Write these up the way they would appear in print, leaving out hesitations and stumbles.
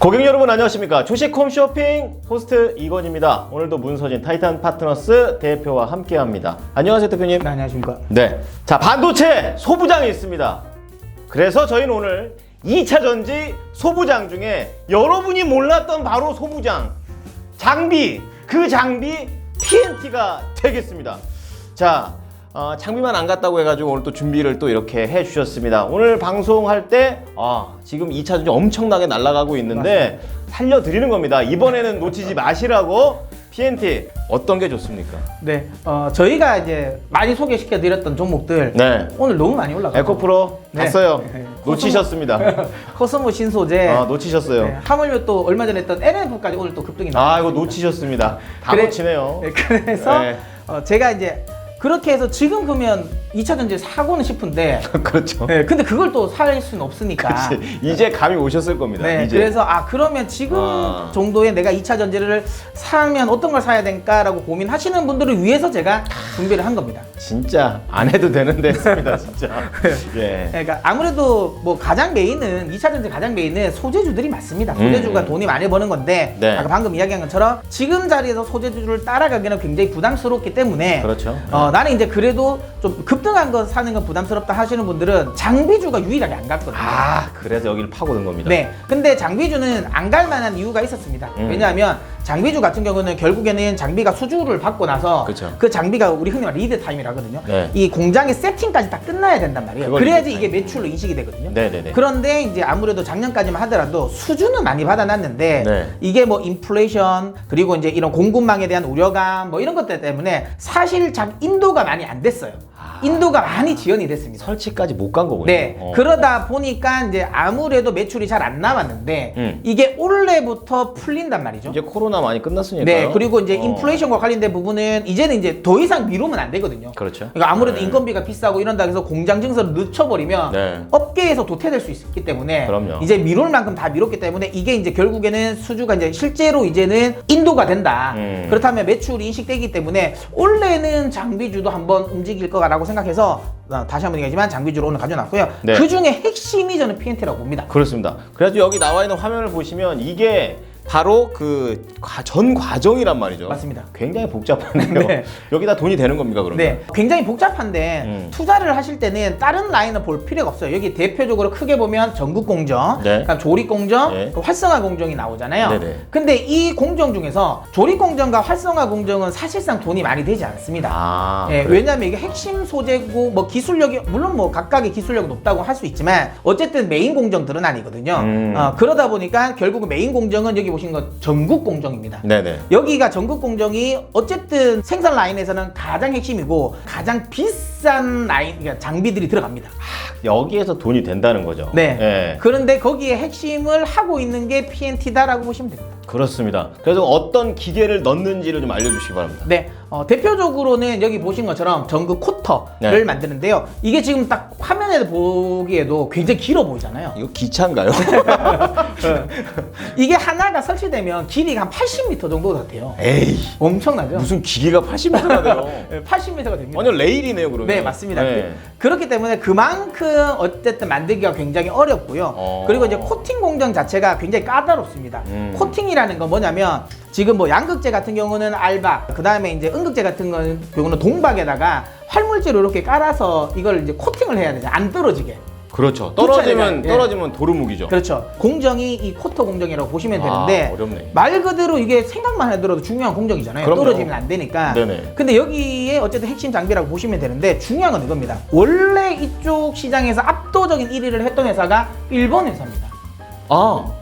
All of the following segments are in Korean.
고객 여러분 안녕하십니까. 주식 홈쇼핑 호스트 이건입니다. 오늘도 문서진 타이탄 파트너스 대표와 함께합니다. 안녕하세요 대표님. 네, 안녕하십니까. 네, 자 반도체 소부장이 있습니다. 그래서 저희는 오늘 2차 전지 소부장 중에 여러분이 몰랐던 바로 소부장 장비, 그 장비 PNT가 되겠습니다. 자, 장비만 안 갔다고 해가지고 오늘 또 준비를 또 이렇게 해주셨습니다. 오늘 방송할 때 지금 2차 전지 엄청나게 날아가고 있는데 살려드리는 겁니다. 이번에는 놓치지 마시라고. PNT 어떤 게 좋습니까? 네, 저희가 이제 많이 소개시켜드렸던 종목들 네, 오늘 너무 많이 올라가요. 에코프로 네. 봤어요. 네. 놓치셨습니다. 코스모 신소재. 놓치셨어요. 네, 하물며 또 얼마 전에 했던 NF까지 오늘 또 급등이 나왔습니다. 이거 놓치셨습니다. 다 그래- 놓치네요. 네, 그래서 네. 제가 이제 그렇게 해서 지금 그러면 2차 전지 사고는 싶은데 그렇죠. 네, 근데 그걸 또 살 수는 없으니까. 이제 감이 오셨을 겁니다. 네, 이제. 그래서 그러면 지금 정도의 내가 2차 전지를 사면 어떤 걸 사야 될까라고 고민하시는 분들을 위해서 제가 준비를 한 겁니다. 진짜 안 해도 되는데 했습니다, 진짜. 예. 그러니까 아무래도 뭐 가장 메인은 2차 전지 가장 메인은 소재주들이 맞습니다. 소재주가 돈이 많이 버는 건데 네. 아까 방금 이야기한 것처럼 지금 자리에서 소재주를 따라가기는 굉장히 부담스럽기 때문에 그렇죠. 나는 이제 그래도 좀 급등한 거 사는 건 부담스럽다 하시는 분들은 장비주가 유일하게 안 갔거든요. 그래서 여기를 파고든 겁니다. 네, 근데 장비주는 안 갈 만한 이유가 있었습니다. 왜냐하면 장비주 같은 경우는 결국에는 장비가 수주를 받고 나서 그쵸. 그 장비가 우리 흔히 말하는 리드 타임이라거든요. 네. 이 공장의 세팅까지 다 끝나야 된단 말이에요. 그걸 그래야지 리드 이게 매출로 인식이 되거든요. 네네네. 그런데 이제 아무래도 작년까지만 하더라도 수주는 많이 받아놨는데 네. 이게 뭐 인플레이션 그리고 이제 이런 공급망에 대한 우려감 뭐 이런 것들 때문에 사실 인도가 많이 안 됐어요. 인도가 많이 지연이 됐습니다. 설치까지 못 간 거군요. 네, 그러다 보니까 이제 아무래도 매출이 잘 안 나왔는데 이게 올해부터 풀린단 말이죠. 이제 코로나 많이 끝났으니까요. 네, 그리고 이제 인플레이션과 관련된 부분은 이제는 이제 더 이상 미루면 안 되거든요. 그렇죠. 그러니까 아무래도 네. 인건비가 비싸고 이런다 해서 공장 증설을 늦춰버리면 네. 업계에서 도태될 수 있기 때문에 그럼요. 이제 미룰 만큼 다 미뤘기 때문에 이게 이제 결국에는 수주가 이제 실제로 이제는 인도가 된다. 그렇다면 매출이 인식되기 때문에 올해는 장비주도 한번 움직일 거라고 생각해서 다시 한번 얘기하지만 장비주로 오늘 가져놨고요. 네. 그 중에 핵심이 저는 PNT라고 봅니다. 그렇습니다. 그래서 여기 나와 있는 화면을 보시면 이게 바로 그 전 과정이란 말이죠. 맞습니다. 굉장히 복잡한데요. 네. 여기다 돈이 되는 겁니까 그러면? 네, 굉장히 복잡한데 투자를 하실 때는 다른 라인을 볼 필요가 없어요. 여기 대표적으로 크게 보면 전국 공정, 네. 그러니까 조립 공정, 네. 활성화 공정이 나오잖아요. 네네. 근데 이 공정 중에서 조립 공정과 활성화 공정은 사실상 돈이 많이 되지 않습니다. 예, 그래요? 왜냐하면 이게 핵심 소재고 뭐 기술력이 물론 뭐 각각의 기술력이 높다고 할 수 있지만 어쨌든 메인 공정들은 아니거든요. 그러다 보니까 결국은 메인 공정은 여기 보신 것 전국 공정입니다. 네네. 여기가 전국 공정이 어쨌든 생산 라인에서는 가장 핵심이고 가장 비싼 라인, 그러니까 장비들이 들어갑니다. 여기에서 돈이 된다는 거죠. 네. 예. 그런데 거기에 핵심을 하고 있는 게 PNT다라고 보시면 됩니다. 그렇습니다. 그래서 어떤 기계를 넣는지를 좀 알려주시기 바랍니다. 네, 대표적으로는 여기 보신 것처럼 전국 코터를 네. 만드는데요. 이게 지금 딱 화면에 보기에도 굉장히 길어 보이잖아요. 이거 기차인가요? 이게 하나가 설치되면 길이가 한 80m 정도가 돼요. 에이, 엄청나죠? 무슨 기계가 80m가 돼요? 80m가 됩니다. 완전 레일이네요, 그러면. 네, 맞습니다. 네. 그렇기 때문에 그만큼 어쨌든 만들기가 굉장히 어렵고요. 그리고 이제 코팅 공정 자체가 굉장히 까다롭습니다. 코팅이라는 건 뭐냐면 지금 뭐 양극재 같은 경우는 알박, 그 다음에 이제 음극재 같은 경우는 동박에다가 활물질을 이렇게 깔아서 이걸 이제 코팅을 해야 되죠. 안 떨어지게. 그렇죠. 붙여야 떨어지면 도루묵이죠. 그렇죠. 공정이 이 코터 공정이라고 보시면 되는데 어렵네. 말 그대로 이게 생각만 해도 중요한 공정이잖아요. 그럼요. 떨어지면 안 되니까. 네네. 근데 여기에 어쨌든 핵심 장비라고 보시면 되는데 중요한 건 이겁니다. 원래 이쪽 시장에서 압도적인 1위를 했던 회사가 일본 회사입니다.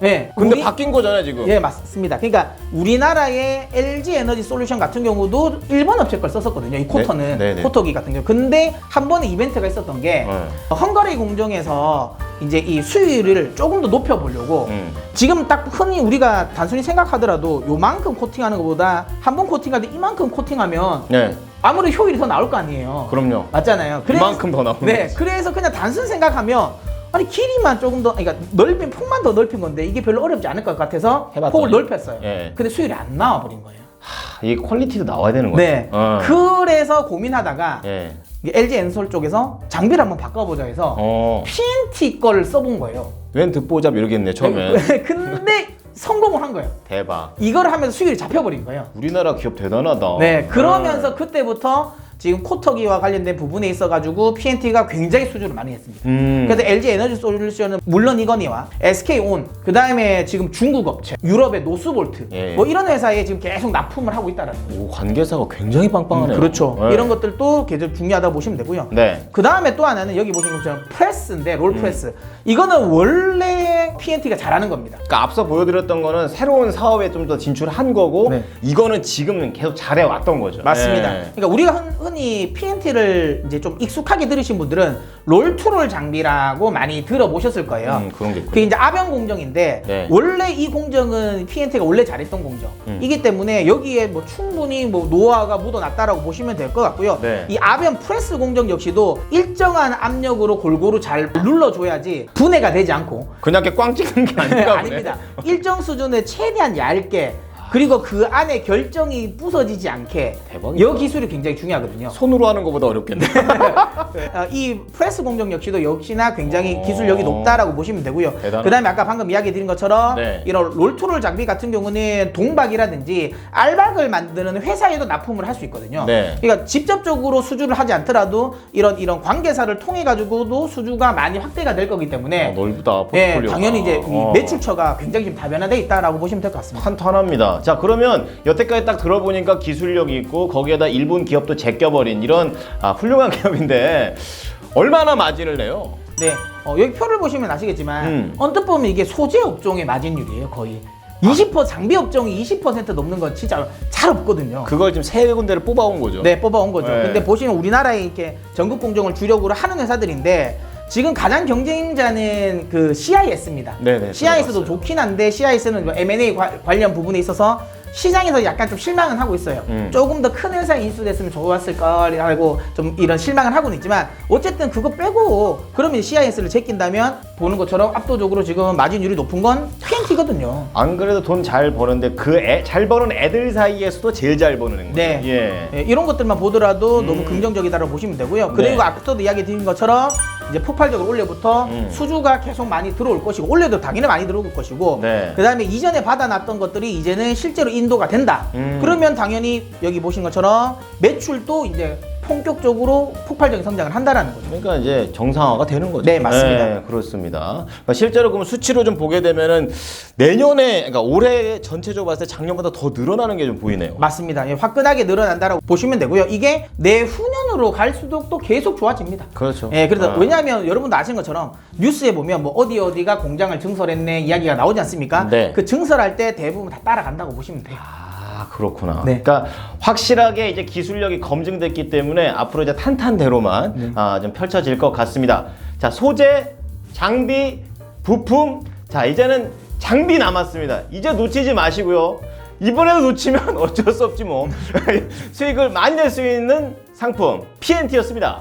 네. 근데 바뀐 거잖아요, 지금. 예, 맞습니다. 그러니까 우리나라의 LG 에너지 솔루션 같은 경우도 일본 업체 걸 썼었거든요. 이 코터는 네네. 코터기 같은 경우. 근데 한 번에 이벤트가 있었던 게 헝가리 공정에서 이제 이 수율을 조금 더 높여보려고 지금 딱 흔히 우리가 단순히 생각하더라도 요만큼 코팅하는 것보다 한 번 코팅할 때 이만큼 코팅하면 네. 아무리 효율이 더 나올 거 아니에요. 그럼요. 맞잖아요. 이만큼 더 나오는 네, 거지. 그래서 그냥 단순 생각하면 아니 길이만 조금 더, 그러니까 넓힌 폭만 더 넓힌 건데 이게 별로 어렵지 않을 것 같아서 해봤더니. 폭을 넓혔어요. 예. 근데 수율이 안 나와 버린 거예요. 이 퀄리티도 나와야 되는 거예요. 네. 그래서 고민하다가 예. LG 엔솔 쪽에서 장비를 한번 바꿔보자 해서 PNT 거를 써본 거예요. 웬 듣보잡 이러겠네 처음에. 근데 성공을 한 거예요. 대박. 이걸 하면서 수익이 잡혀버린 거예요. 우리나라 기업 대단하다. 네, 그러면서 그때부터 지금 코터기와 관련된 부분에 있어가지고 PNT가 굉장히 수주를 많이 했습니다. 그래서 LG 에너지 솔루션은 물론이거니와 SK온, 그 다음에 지금 중국 업체, 유럽의 노스볼트, 예. 뭐 이런 회사에 지금 계속 납품을 하고 있다는 거예요. 오, 관계사가 굉장히 빵빵하네요. 그렇죠. 네. 이런 것들도 계속 중요하다고 보시면 되고요. 네. 그 다음에 또 하나는 여기 보시는 것처럼 프레스인데, 롤 프레스. 이거는 원래 PNT가 잘하는 겁니다. 그러니까 앞서 보여드렸던 거는 새로운 사업에 좀 더 진출한 거고 네. 이거는 지금은 계속 잘해왔던 거죠. 맞습니다. 네. 그러니까 우리가 흔히 PNT를 이제 좀 익숙하게 들으신 분들은 롤투롤 장비라고 많이 들어보셨을 거예요. 그런 게 있군요. 그게 이제 아변 공정인데 네. 원래 이 공정은 PNT가 원래 잘했던 공정. 이기 때문에 여기에 뭐 충분히 뭐 노하우가 묻어났다라고 보시면 될 것 같고요. 네. 이 아변 프레스 공정 역시도 일정한 압력으로 골고루 잘 눌러줘야지 분해가 되지 않고 그냥 이렇게 꽝 찍는 게 아닌가 보네. 아닙니다. 일정 수준에 최대한 얇게 그리고 그 안에 결정이 부서지지 않게 대박이다. 이 기술이 굉장히 중요하거든요. 손으로 하는 것보다 어렵겠네. 이 프레스 공정 역시도 역시나 굉장히 오. 기술력이 높다라고 보시면 되고요. 대단하다. 그 다음에 아까 방금 이야기 드린 것처럼 네. 이런 롤투롤 장비 같은 경우는 동박이라든지 알박을 만드는 회사에도 납품을 할 수 있거든요. 네. 그러니까 직접적으로 수주를 하지 않더라도 이런 관계사를 통해 가지고도 수주가 많이 확대가 될 거기 때문에 넓다. 예, 포트폴리오가. 당연히 이제 이 매출처가 굉장히 좀 다변화돼 있다라고 보시면 될 것 같습니다. 탄탄합니다. 자, 그러면 여태까지 딱 들어보니까 기술력이 있고 거기에다 일본 기업도 제껴버린 이런 훌륭한 기업인데 얼마나 마진을 내요? 네, 여기 표를 보시면 아시겠지만 언뜻 보면 이게 소재 업종의 마진율이에요, 거의. 20% 장비 업종이 20% 넘는 건 진짜 잘 없거든요. 그걸 지금 세 군데를 뽑아온 거죠. 네, 뽑아온 거죠. 네. 근데 보시면 우리나라에 이렇게 전국 공정을 주력으로 하는 회사들인데 지금 가장 경쟁자는 그 CIS입니다. 네네, CIS도 들어봤어요. 좋긴 한데 CIS는 M&A 관련 부분에 있어서 시장에서 약간 좀 실망은 하고 있어요. 조금 더 큰 회사에 인수됐으면 좋았을 걸이라고 좀 이런 실망을 하고는 있지만 어쨌든 그거 빼고 그러면 CIS를 제낀다면 보는 것처럼 압도적으로 지금 마진율이 높은 건 PNT거든요. 안 그래도 돈 잘 버는데 그 잘 버는 애들 사이에서도 제일 잘 버는 거예요. 네. 예. 예, 이런 것들만 보더라도 너무 긍정적이다라고 보시면 되고요. 그리고 네. 아까도 이야기 드린 것처럼 이제 폭발적으로 올해부터 수주가 계속 많이 들어올 것이고 올해도 당연히 많이 들어올 것이고 네. 그다음에 이전에 받아놨던 것들이 이제는 실제로 인도가 된다. 그러면 당연히 여기 보신 것처럼 매출도 이제 본격적으로 폭발적인 성장을 한다라는 거죠. 그러니까 이제 정상화가 되는 거죠. 네, 맞습니다. 네, 그렇습니다. 그러니까 실제로 그럼 수치로 좀 보게 되면은 내년에, 그러니까 올해 전체적으로 봤을 때 작년보다 더 늘어나는 게 좀 보이네요. 맞습니다. 예, 화끈하게 늘어난다라고 보시면 되고요. 이게 내후년으로 갈수록 또 계속 좋아집니다. 그렇죠. 예, 그래서 왜냐하면 여러분도 아시는 것처럼 뉴스에 보면 뭐 어디가 공장을 증설했네 이야기가 나오지 않습니까? 네. 그 증설할 때 대부분 다 따라간다고 보시면 돼요. 그렇구나. 네. 그러니까 확실하게 이제 기술력이 검증됐기 때문에 앞으로 이제 탄탄대로만 좀 펼쳐질 것 같습니다. 자, 소재, 장비, 부품. 자, 이제는 장비 남았습니다. 이제 놓치지 마시고요. 이번에도 놓치면 어쩔 수 없지 뭐. 수익을 많이 낼 수 있는 상품 PNT였습니다.